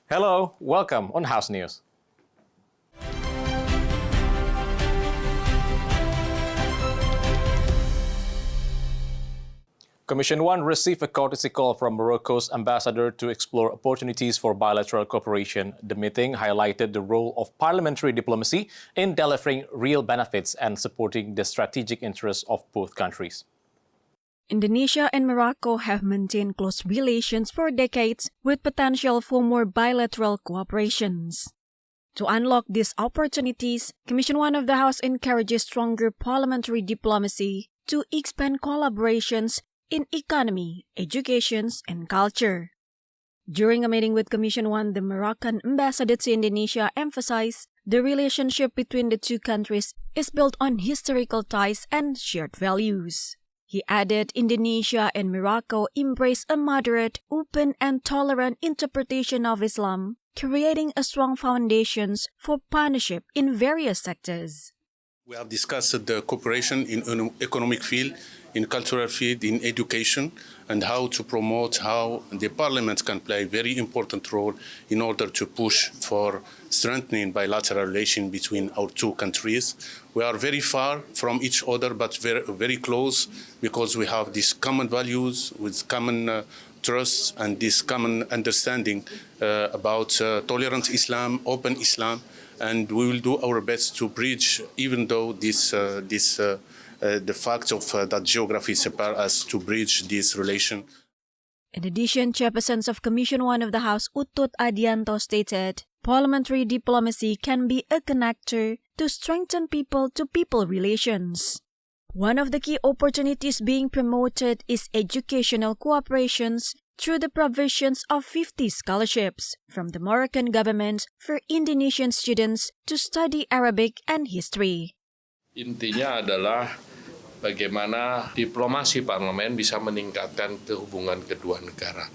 Hello, welcome on House News. Commission 1 received a courtesy call from Morocco's ambassador to explore opportunities for bilateral cooperation. The meeting highlighted the role of parliamentary diplomacy in delivering real benefits and supporting the strategic interests of both countries. Indonesia and Morocco have maintained close relations for decades with potential for more bilateral cooperations. To unlock these opportunities, Commission 1 of the House encourages stronger parliamentary diplomacy to expand collaborations in economy, education, and culture. During a meeting with Commission 1, the Moroccan ambassador to Indonesia emphasized the relationship between the two countries is built on historical ties and shared values. He added Indonesia and Morocco embrace a moderate, open, and tolerant interpretation of Islam, creating a strong foundation for partnership in various sectors. We have discussed the cooperation in economic field, in cultural field, in education, and how to promote how the parliament can play a very important role in order to push for strengthening bilateral relations between our two countries. We are very far from each other, but very, very close because we have these common values with common trust and this common understanding about tolerant Islam, open Islam, and we will do our best to bridge, even though the fact of that geography separates us, to bridge this relation. In addition, Chairperson of Commission 1 of the House, Utut Adianto, stated, parliamentary diplomacy can be a connector to strengthen people-to-people relations. One of the key opportunities being promoted is educational cooperations through the provisions of 50 scholarships from the Moroccan government for Indonesian students to study Arabic and history. Intinya adalah bagaimana diplomasi parlemen bisa meningkatkan hubungan kedua negara.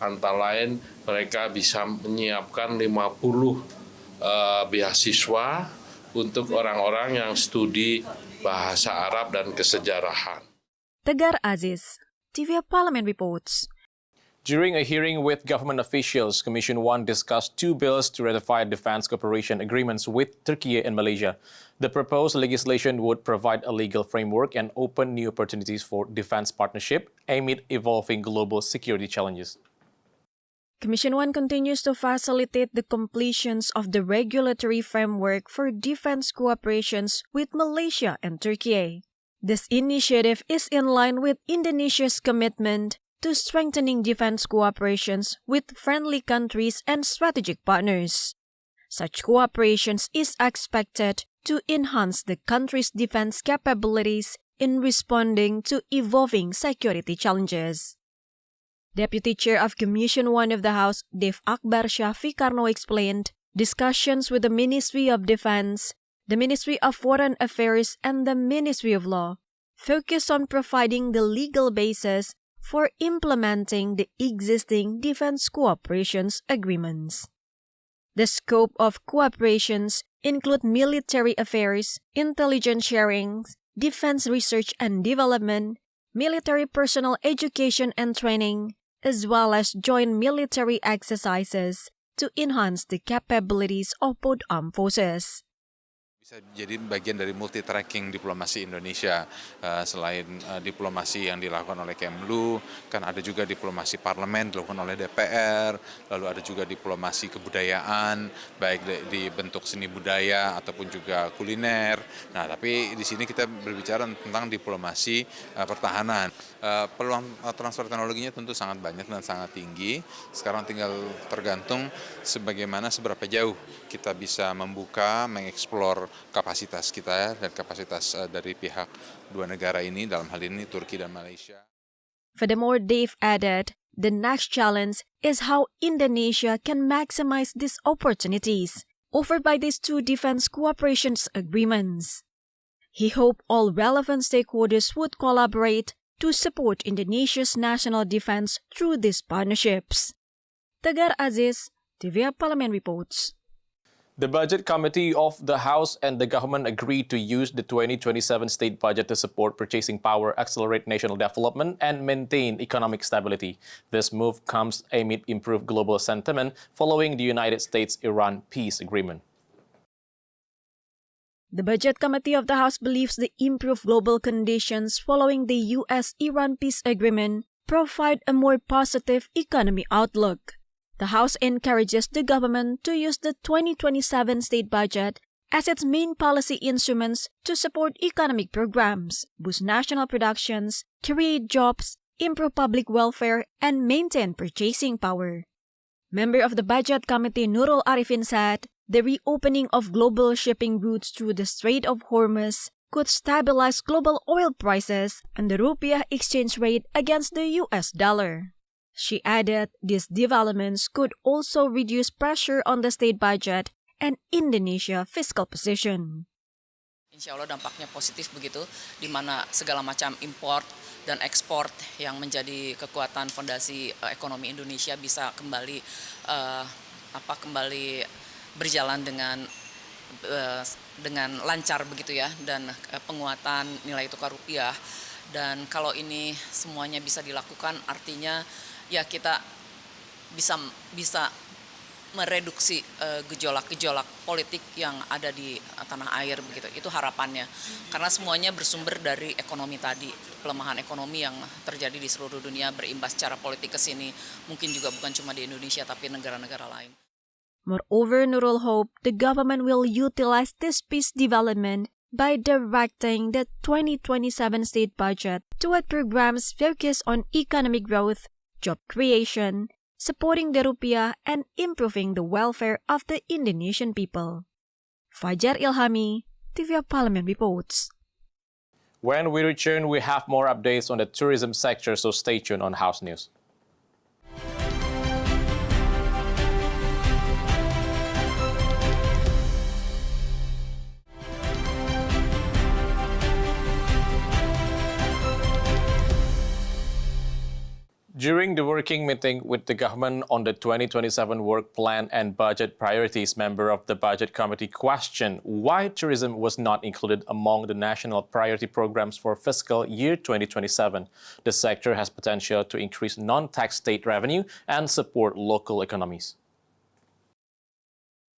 Antara lain, mereka bisa menyiapkan 50 beasiswa untuk orang-orang yang studi bahasa Arab dan kesejarahan. Tegar Aziz, TV Parliament reports. During a hearing with government officials, Commission 1 discussed two bills to ratify defense cooperation agreements with Turkey and Malaysia. The proposed legislation would provide a legal framework and open new opportunities for defense partnership amid evolving global security challenges. Commission 1 continues to facilitate the completions of the regulatory framework for defense cooperations with Malaysia and Turkey. This initiative is in line with Indonesia's commitment to strengthening defense cooperations with friendly countries and strategic partners. Such cooperations is expected to enhance the country's defense capabilities in responding to evolving security challenges. Deputy Chair of Commission 1 of the House, Dev Akbar Syafiqarno, explained discussions with the Ministry of Defense, the Ministry of Foreign Affairs, and the Ministry of Law focus on providing the legal basis for implementing the existing defense cooperations agreements. The scope of cooperations include military affairs, intelligence sharing, defense research and development, military personnel education and training, as well as joint military exercises to enhance the capabilities of both armed forces. Bisa jadi bagian dari multi-tracking diplomasi Indonesia. Selain diplomasi yang dilakukan oleh Kemlu, kan ada juga diplomasi parlemen dilakukan oleh DPR, lalu ada juga diplomasi kebudayaan, baik di bentuk seni budaya ataupun juga kuliner. Nah, tapi di sini kita berbicara tentang diplomasi pertahanan. Peluang transfer teknologinya tentu sangat banyak dan sangat tinggi. Sekarang tinggal tergantung sebagaimana seberapa jauh kita bisa membuka, mengeksplor kapasitas kita dan kapasitas dari pihak dua negara ini, dalam hal ini Turki dan Malaysia. Furthermore, Dave added, the next challenge is how Indonesia can maximize these opportunities offered by these two defense cooperation agreements. He hoped all relevant stakeholders would collaborate to support Indonesia's national defense through these partnerships. Tegar Aziz, TV Parliament reports. The Budget Committee of the House and the government agreed to use the 2027 state budget to support purchasing power, accelerate national development, and maintain economic stability. This move comes amid improved global sentiment following the United States-Iran peace agreement. The Budget Committee of the House believes the improved global conditions following the U.S.-Iran peace agreement provide a more positive economy outlook. The House encourages the government to use the 2027 state budget as its main policy instruments to support economic programs, boost national productions, create jobs, improve public welfare, and maintain purchasing power. Member of the Budget Committee Nurul Arifin said the reopening of global shipping routes through the Strait of Hormuz could stabilize global oil prices and the rupiah exchange rate against the US dollar. She added these developments could also reduce pressure on the state budget and Indonesia fiscal position. Insya Allah dampaknya positif begitu, di mana segala macam import dan ekspor yang menjadi kekuatan fondasi ekonomi Indonesia bisa kembali berjalan dengan lancar begitu ya, dan penguatan nilai tukar rupiah. Dan kalau ini semuanya bisa dilakukan, artinya ya kita bisa mereduksi gejolak-gejolak politik yang ada di tanah air begitu. Itu harapannya. Karena semuanya bersumber dari ekonomi tadi. Pelemahan ekonomi yang terjadi di seluruh dunia berimbas secara politik ke sini. Mungkin juga bukan cuma di Indonesia tapi negara-negara lain. Moreover, Nurul hoped the government will utilize this peace development by directing the 2027 state budget toward programs focused on economic growth, job creation, supporting the rupiah, and improving the welfare of the Indonesian people. Fajar Ilhami, TV Parliament reports. When we return, we have more updates on the tourism sector, so stay tuned on House News. During the working meeting with the government on the 2027 work plan and budget priorities, member of the Budget Committee questioned why tourism was not included among the national priority programs for fiscal year 2027. The sector has potential to increase non-tax state revenue and support local economies.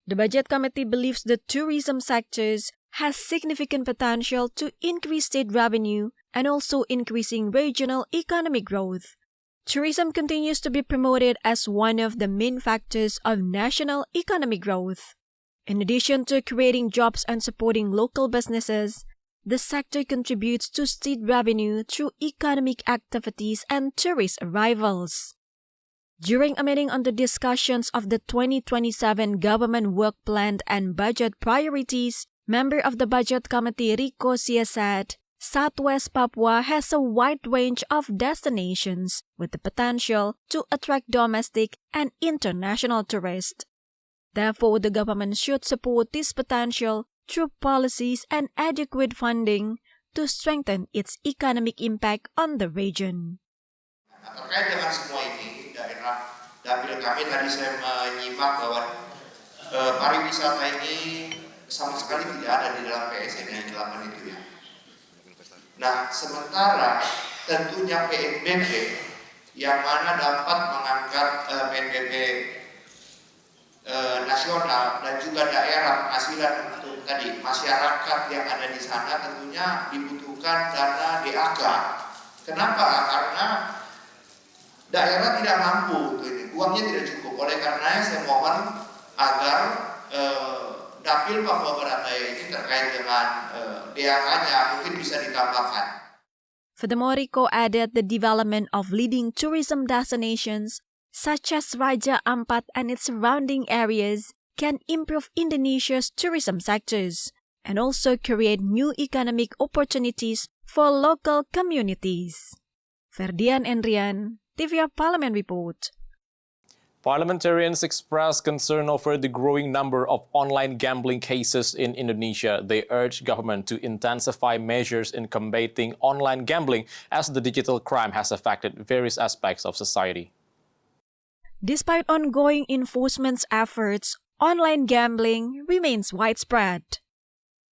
The Budget Committee believes the tourism sectors has significant potential to increase state revenue and also increasing regional economic growth. Tourism continues to be promoted as one of the main factors of national economic growth. In addition to creating jobs and supporting local businesses, the sector contributes to state revenue through economic activities and tourist arrivals. During a meeting on the discussions of the 2027 government work plan and budget priorities, member of the Budget Committee Rico Sia said, Southwest Papua has a wide range of destinations with the potential to attract domestic and international tourists. Therefore, the government should support this potential through policies and adequate funding to strengthen its economic impact on the region. Terkait dengan semua ini, daerah dapil kami tadi saya menyimak bahwa pariwisata ini sama sekali tidak ada di dalam PSN yang 8 itu ya. Nah, sementara tentunya PNBP yang mana dapat mengangkat PNBP nasional dan juga daerah penghasilan untuk tadi masyarakat yang ada di sana tentunya dibutuhkan dana DAK. Kenapa? Karena daerah tidak mampu, uangnya tidak cukup. Oleh karenanya saya mohon agar Dapil Papua Barat Daya ini terkait dengan DAK-nya mungkin bisa ditambahkan. Furthermore, Rico added the development of leading tourism destinations such as Raja Ampat and its surrounding areas can improve Indonesia's tourism sectors and also create new economic opportunities for local communities. Ferdian Enrian, TVR Parliament Report. Parliamentarians expressed concern over the growing number of online gambling cases in Indonesia. They urged government to intensify measures in combating online gambling as the digital crime has affected various aspects of society. Despite ongoing enforcement efforts, online gambling remains widespread.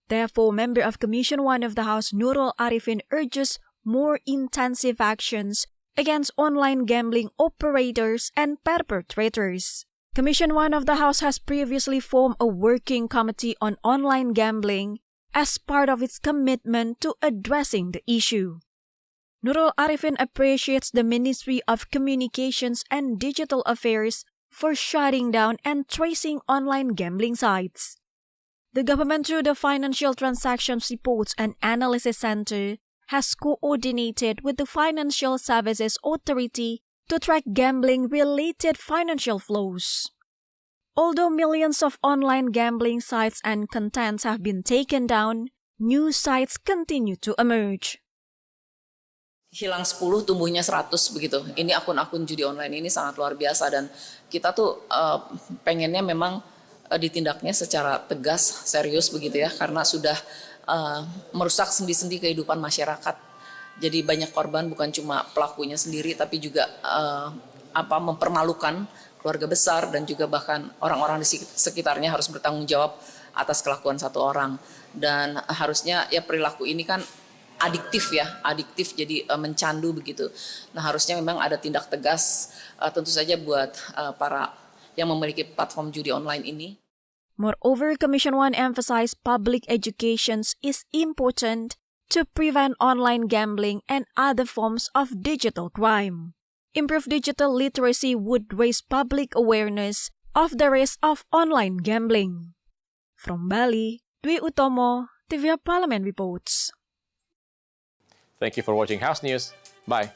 Therefore, member of Commission 1 of the House Nurul Arifin urges more intensive actions against online gambling operators and perpetrators. Commission 1 of the House has previously formed a working committee on online gambling as part of its commitment to addressing the issue. Nurul Arifin appreciates the Ministry of Communications and Digital Affairs for shutting down and tracing online gambling sites. The government, through the Financial Transactions Reports and Analysis Center, has coordinated with the Financial Services Authority to track gambling-related financial flows. Although millions of online gambling sites and contents have been taken down, new sites continue to emerge. Hilang 10, tumbuhnya 100 begitu. Ini akun-akun judi online ini sangat luar biasa dan kita tuh pengennya memang ditindaknya secara tegas, serius begitu ya, karena sudah merusak sendi-sendi kehidupan masyarakat. Jadi banyak korban, bukan cuma pelakunya sendiri tapi juga mempermalukan keluarga besar dan juga bahkan orang-orang di sekitarnya harus bertanggung jawab atas kelakuan satu orang. Dan harusnya ya perilaku ini kan adiktif jadi mencandu begitu. Nah harusnya memang ada tindak tegas tentu saja buat para yang memiliki platform judi online ini. Moreover, Commission 1 emphasized public education is important to prevent online gambling and other forms of digital crime. Improved digital literacy would raise public awareness of the risk of online gambling. From Bali, Dwi Utomo, TVR Parliament reports. Thank you for watching House News. Bye.